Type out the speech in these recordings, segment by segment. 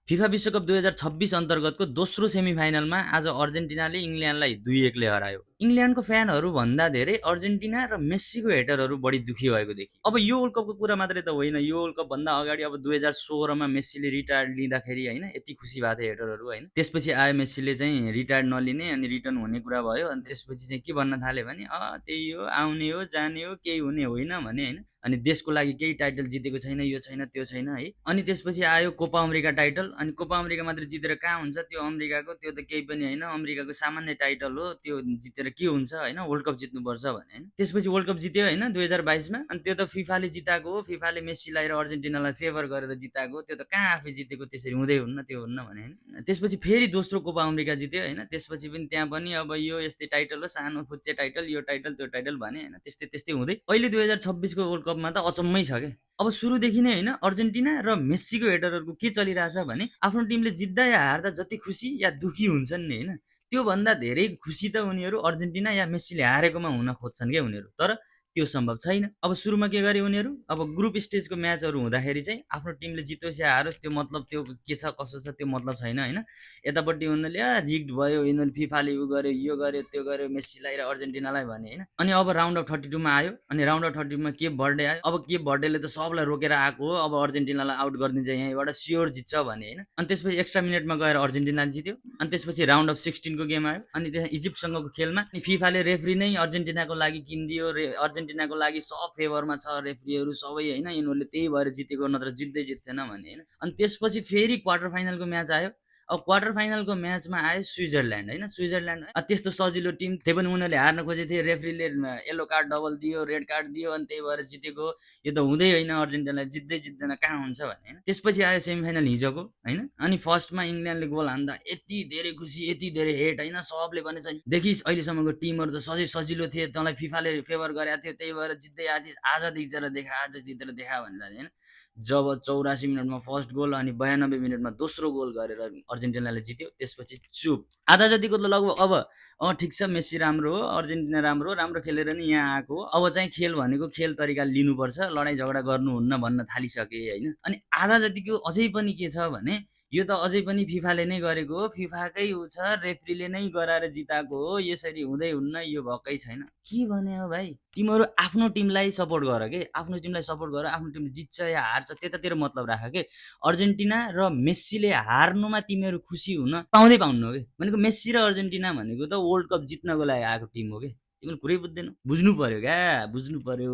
FIFA विश्वकप 2026 अन्तर्गतको दोस्रो सेमिफाइनलमा आज अर्जेन्टिनाले इङ्ल्यान्डलाई 2-1 ले हरायो। इङ्ल्यान्डको फ्यानहरू भन्दा धेरै अर्जेन्टिना र मेस्सीको हेटरहरू बढी दुखी भएको देखियो। अब यो वर्ल्ड कपको कुरा मात्रै त होइन, यो वर्ल्ड कप भन्दा अगाडि अब 2016 मा मेस्सीले रिटायर्ड लिँदाखेरि हैन यति खुसी भएको थियो हेटरहरू हैन। त्यसपछि आयो मेस्सीले चाहिँ रिटायर्ड नलिने अनि रिटर्न हुने कुरा भयो। अनि त्यसपछि चाहिँ के भन्न थाले भने त्यही हो, आउने हो, जाने हो, केही हुने होइन भने हैन। अनि देशको लागि केही टाइटल जितेको छैन, यो छैन, त्यो छैन है। अनि त्यसपछि आयो कोपा अमेरिका टाइटल। अनि कोपा अमेरिका मात्र जितेर कहाँ हुन्छ, त्यो अमेरिकाको त्यो त केही पनि होइन, अमेरिकाको सामान्य टाइटल हो, त्यो जितेर के हुन्छ हैन, वर्ल्ड कप जित्नुपर्छ भने हैन। त्यसपछि वर्ल्ड कप जित्यो हैन 2022 मा। अनि त्यो त फिफाले जिताएको हो, फिफाले मेस्सीलाई र अर्जेन्टिनालाई फेभर गरेर जिताएको, त्यो त कहाँ आफै जितेको, त्यसरी हुँदै हुन्न, त्यो हुन्न भने हैन। त्यसपछि फेरि दोस्रो कोपा अमेरिका जित्यो हैन। त्यसपछि पनि त्यहाँ पनि अब यो यस्तै टाइटल हो, सानो फुच्चे टाइटल, यो टाइटल त्यो टाइटल भने हैन। त्यस्तै त्यस्तै हुँदै अहिले 2026 को वर्ल्ड कपमा त अचम्मै छ के। अब सुरुदेखि नै हैन अर्जेन्टिना र मेस्सीको हेटरहरूको के चलिरहेछ भने आफ्नो टिमले जित्दा या हार्दा जति खुसी या दुखी हुन्छन् नि हैन, त्यो भन्दा धेरै खुसी त उनीहरू अर्जेन्टिना या मेस्सीले हारेकोमा हुन खोज्छन् के उनीहरू। तर त्यो सम्भव छैन। अब सुरुमा के गरे उनीहरू, अब ग्रुप स्टेजको म्याचहरू हुँदाखेरि चाहिँ आफ्नो टिमले जितोस् या हारोस् त्यो मतलब, त्यो के छ कसो छ त्यो मतलब छैन हैन। यतापट्टि उनीहरूले रिग्ड भयो, यिनीहरूले फिफाले उ गर्यो, यो गर्यो, त्यो गर्यो मेस्सीलाई र अर्जेन्टिनालाई भने हैन। अनि अब राउन्ड अफ 32 मा आयो। अनि राउन्ड अफ 32 मा के बर्थडे आयो। अब के बर्थडेले त सबलाई रोकेर आएको हो, अब अर्जेन्टिनालाई आउट गरिदिन्छ यहीँबाट स्योर जित्छ भने हैन। अनि त्यसपछि एक्स्ट्रा मिनेटमा गएर अर्जेन्टिनाले जित्यो। अनि त्यसपछि राउन्ड अफ 16 को गेम आयो। अनि त्यहाँ इजिप्टसँगको खेलमा फिफाले रेफ्री नै अर्जेन्टिनाको लागि किनिदियो। अर्जेन्टिनाको लागि सब फेभरमा छ रेफ्रीहरू सबै हैन, यिनीहरूले त्यही भएर जितेको, नत्र जित्दैन भने हैन। अनि त्यसपछि फेरि क्वार्टर फाइनलको म्याच आयो। अब क्वार्टर फाइनलको म्याचमा आयो स्विजरल्यान्ड हैन। स्विजरल्यान्ड त्यस्तो सजिलो टिम त्यही पनि उनीहरूले हार्न खोजेको थिए, रेफ्रीले येलो कार्ड डबल दियो, रेड कार्ड दियो, अनि त्यही भएर जितेको। यो त हुँदै होइन, अर्जेन्टिनालाई जित्दैन कहाँ हुन्छ भने हैन। त्यसपछि आयो सेमिफाइनल हिजोको हैन। अनि फर्स्टमा इङ्ल्यान्डले गोल हान्दा यति धेरै खुसी, यति धेरै हेट हैन, सबले भनेछ देखिस् अहिलेसम्मको टिमहरू त सजिलो थिए, तँलाई फिफाले फेभर गरेको थियो, त्यही भएर जित्दै आदिस, आज जितेर देखा भनेर हैन। जब 84 मिनटमा फर्स्ट गोल अनि 92 मिनटमा दोस्रो गोल गरेर अर्जेन्टिनाले जित्यो। त्यसपछि चुप। आधा जतिको त लगभग अब ठिक छ मेस्सी राम्रो हो, अर्जेन्टिना राम्रो खेलेर नि यहाँ आएको हो, अब चाहिँ खेल भनेको खेल तरिका लिनुपर्छ, लडाइँ झगडा गर्नुहुन्न भन्न थालिसके हैन। अनि आधा जतिको अझै पनि के छ भने यो त अझै पनि फिफाले नै गरेको हो, फिफाकै उ छ, रेफ्रीले नै गराएर जिताएको हो, यसरी हुँदै हुन्न, यो भएकै छैन। के भने हो भाइ, तिमीहरू आफ्नो टिमलाई सपोर्ट गर के, आफ्नो टिमलाई सपोर्ट गर, आफ्नो टिम जित्छ या हार्छ त्यतातिर मतलब राख के। अर्जेन्टिना र मेस्सीले हार्नुमा तिमीहरू खुसी हुन पाउनुहुन्न के। भनेको मेस्सी र अर्जेन्टिना भनेको त वर्ल्ड कप जित्नको लागि आएको टिम हो के। तिमीले कुरै बुझ्दैनौ, बुझ्नु पर्यो क्या, बुझ्नु पर्यो।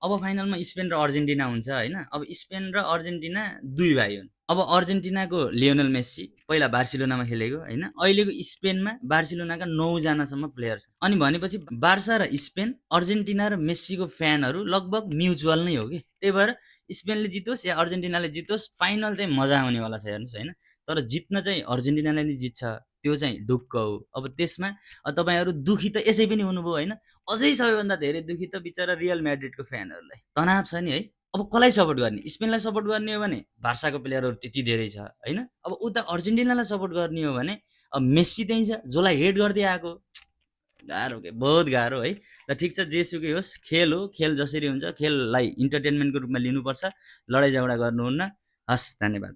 अब फाइनलमा स्पेन र अर्जेन्टिना हुन्छ हैन। अब स्पेन र अर्जेन्टिना दुई भाइ हुन्। अब अर्जेन्टिनाको लियोनल मेस्सी पहिला बार्सिलोनामा खेलेको हैन, अहिलेको स्पेनमा बार्सिलोनाका 9 जनासम्म प्लेयर छ। अनि भनेपछि बार्सा र स्पेन, अर्जेन्टिना र मेस्सीको फ्यानहरू लगभग म्युचुअल नै हो के। त्यही भएर स्पेनले जितोस् या अर्जेन्टिनाले जितोस् फाइनल चाहिँ मजा आउनेवाला छ हेर्नुहोस् हैन। तर जित्न चाहिँ अर्जेन्टिनाले नै जित्छ, त्यो चाहिँ ढुक्क हो। अब त्यसमा तपाईहरु दुखी त यसै पनि हुनुभयो हैन। अझै सबैभन्दा धेरै दुखी त बिचरा रियल म्याड्रिडको फ्यानहरूलाई तनाव छ नि है। अब कसलाई सपोर्ट गर्ने, स्पेनलाई सपोर्ट गर्ने हो भने बार्साको प्लेयरहरू त्यति धेरै छ हैन। अब उता अर्जेन्टिनालाई सपोर्ट गर्ने हो भने अब मेस्सी त्यही छ जसलाई हेट गर्दै आएको। गाह्रो के, बहुत गाह्रो है। र ठिक छ जेसुकै होस्, खेल हो, खेल जसरी हुन्छ खेललाई इन्टरटेनमेन्टको रूपमा लिनुपर्छ, लडाइँ झगडा गर्नुहुन्न। हस्, धन्यवाद।